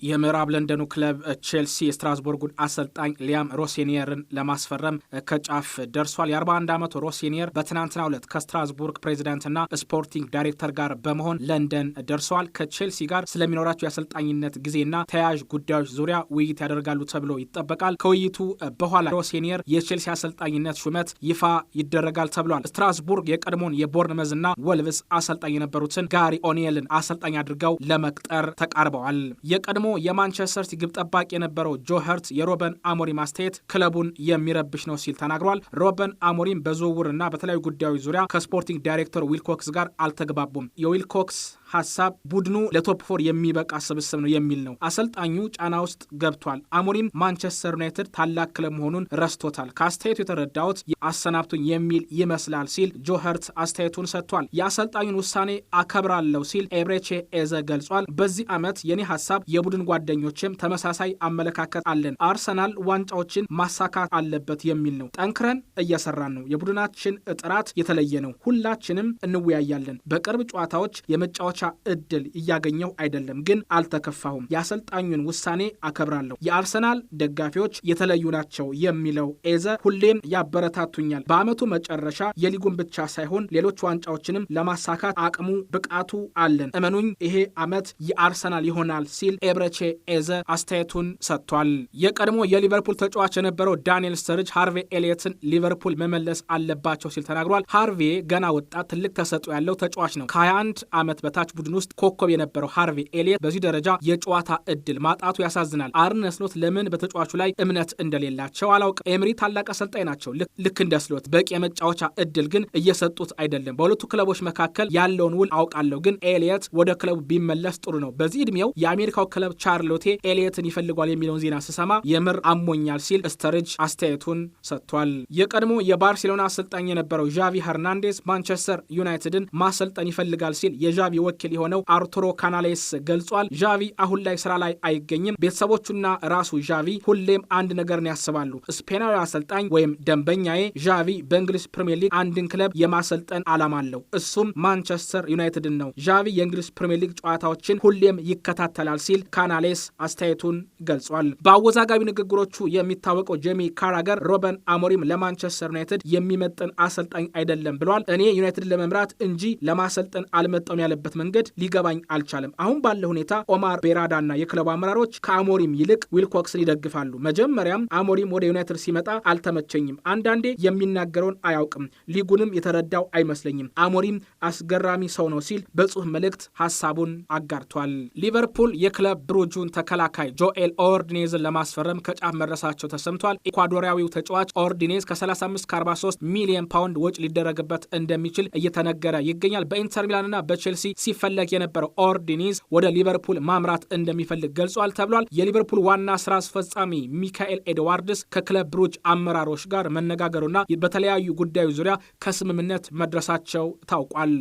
የምዕራብ ለንደኑ ክለብ ቼልሲ የስትራስቡርጉን አሰልጣኝ ሊያም ሮሴኒየርን ለማስፈረም ከጫፍ ደርሷል። የ41 ዓመቱ ሮሴኒየር በትናንትናው ዕለት ከስትራስቡርግ ፕሬዚዳንትና ስፖርቲንግ ዳይሬክተር ጋር በመሆን ለንደን ደርሰዋል። ከቼልሲ ጋር ስለሚኖራቸው የአሰልጣኝነት ጊዜና ተያያዥ ጉዳዮች ዙሪያ ውይይት ያደርጋሉ ተብሎ ይጠበቃል። ከውይይቱ በኋላ ሮሴኒየር የቼልሲ አሰልጣኝነት ሹመት ይፋ ይደረጋል ተብሏል። ስትራስቡርግ የቀድሞውን የቦርንመዝና ወልቭስ አሰልጣኝ የነበሩትን ጋሪ ኦኒየልን አሰልጣኝ አድርገው ለመቅጠር ተቃርበዋል። የቀድሞ የማንቸስተር ሲቲ ግብ ጠባቂ የነበረው ጆ ኸርት የሮበን አሞሪም አስተያየት ክለቡን የሚረብሽ ነው ሲል ተናግሯል። ሮበን አሞሪም በዝውውርና በተለያዩ ጉዳዮች ዙሪያ ከስፖርቲንግ ዳይሬክተር ዊልኮክስ ጋር አልተግባቡም። የዊልኮክስ ሐሳብ ቡድኑ ለቶፕ 4 የሚበቃ ስብስብ ነው የሚል ነው። አሰልጣኙ ጫና ውስጥ ገብቷል። አሞሪም ማንቸስተር ዩናይትድ ታላቅ ክለብ መሆኑን ረስቶታል። ከአስተያየቱ የተረዳሁት አሰናብቱኝ የሚል ይመስላል ሲል ጆ ኸርት አስተያየቱን ሰጥቷል። የአሰልጣኙን ውሳኔ አከብራለሁ ሲል ኤብሬቼ ኤዘ ገልጿል። በዚህ ዓመት የኔ ሐሳብ የቡድን ጓደኞችም ተመሳሳይ አመለካከት አለን። አርሰናል ዋንጫዎችን ማሳካት አለበት የሚል ነው። ጠንክረን እየሰራን ነው። የቡድናችን ጥራት የተለየ ነው። ሁላችንም እንወያያለን። በቅርብ ጨዋታዎች የመጫወቻ እድል እያገኘው አይደለም፣ ግን አልተከፋሁም። የአሰልጣኙን ውሳኔ አከብራለሁ። የአርሰናል ደጋፊዎች የተለዩ ናቸው የሚለው ኤዘ ሁሌም ያበረታቱኛል። በዓመቱ መጨረሻ የሊጉን ብቻ ሳይሆን ሌሎች ዋንጫዎችንም ለማሳካት አቅሙ ብቃቱ አለን። እመኑኝ ይሄ ዓመት የአርሰናል ይሆናል ሲል ኤብሬቼ ኤዘ አስተያየቱን ሰጥቷል። የቀድሞ የሊቨርፑል ተጫዋች የነበረው ዳንኤል ስተርጅ ሃርቬ ኤሊየትን ሊቨርፑል መመለስ አለባቸው ሲል ተናግሯል። ሃርቬ ገና ወጣት ትልቅ ተሰጥኦ ያለው ተጫዋች ነው። ከ21 ዓመት በታች ቡድን ውስጥ ኮከብ የነበረው ሃርቬ ኤሊየት በዚህ ደረጃ የጨዋታ እድል ማጣቱ ያሳዝናል። አርነ ስሎት ለምን በተጫዋቹ ላይ እምነት እንደሌላቸው አላውቅም። ኤምሪ ታላቅ አሰልጣኝ ናቸው፣ ልክ እንደ ስሎት በቂ የመጫወቻ እድል ግን እየሰጡት አይደለም። በሁለቱ ክለቦች መካከል ያለውን ውል አውቃለሁ፣ ግን ኤሊየት ወደ ክለቡ ቢመለስ ጥሩ ነው። በዚህ ዕድሜው የአሜሪካው ክለብ ቻርሎቴ ኤሊየትን ይፈልጓል የሚለውን ዜና ስሰማ የምር አሞኛል ሲል ስተርጅ አስተያየቱን ሰጥቷል። የቀድሞ የባርሴሎና አሰልጣኝ የነበረው ዣቪ ሄርናንዴዝ ማንቸስተር ዩናይትድን ማሰልጠን ይፈልጋል ሲል የዣቪ ወኪል የሆነው አርቱሮ ካናሌስ ገልጿል። ዣቪ አሁን ላይ ስራ ላይ አይገኝም። ቤተሰቦቹና ራሱ ዣቪ ሁሌም አንድ ነገርን ያስባሉ። ስፔናዊ አሰልጣኝ ወይም ደንበኛዬ ዣቪ በእንግሊዝ ፕሪሚየር ሊግ አንድን ክለብ የማሰልጠን ዓላማ አለው፣ እሱም ማንቸስተር ዩናይትድን ነው። ዣቪ የእንግሊዝ ፕሪሚየር ሊግ ጨዋታዎችን ሁሌም ይከታተላል ሲል ካናሌስ አስተያየቱን ገልጿል። በአወዛጋቢ ንግግሮቹ የሚታወቀው ጄሚ ካራገር ሮበን አሞሪም ለማንቸስተር ዩናይትድ የሚመጥን አሰልጣኝ አይደለም ብሏል። እኔ ዩናይትድ ለመምራት እንጂ ለማሰልጠን አልመጣም ያለበት መንገድ ሊገባኝ አልቻለም። አሁን ባለው ሁኔታ ኦማር ቤራዳና የክለቡ አመራሮች ከአሞሪም ይልቅ ዊልኮክስን ይደግፋሉ። መጀመሪያም አሞሪም ወደ ዩናይትድ ሲመጣ አልተመቸኝም። አንዳንዴ የሚናገረውን አያውቅም፣ ሊጉንም የተረዳው አይመስለኝም። አሞሪም አስገራሚ ሰው ነው ሲል በጽሁፍ መልእክት ሐሳቡን አጋርቷል። ሊቨርፑል የክለብ ብሩጁን ተከላካይ ጆኤል ኦርዲኔዝን ለማስፈረም ከጫፍ መድረሳቸው ተሰምቷል። ኢኳዶሪያዊው ተጫዋች ኦርዲኔዝ ከ35-43 ሚሊዮን ፓውንድ ወጪ ሊደረግበት እንደሚችል እየተነገረ ይገኛል። በኢንተር ሚላንና በቼልሲ ሲፈለግ የነበረው ኦርዲኔዝ ወደ ሊቨርፑል ማምራት እንደሚፈልግ ገልጿል ተብሏል። የሊቨርፑል ዋና ስራ አስፈጻሚ ሚካኤል ኤድዋርድስ ከክለብ ብሩጅ አመራሮች ጋር መነጋገሩና በተለያዩ ጉዳዮች ዙሪያ ከስምምነት መድረሳቸው ታውቋል።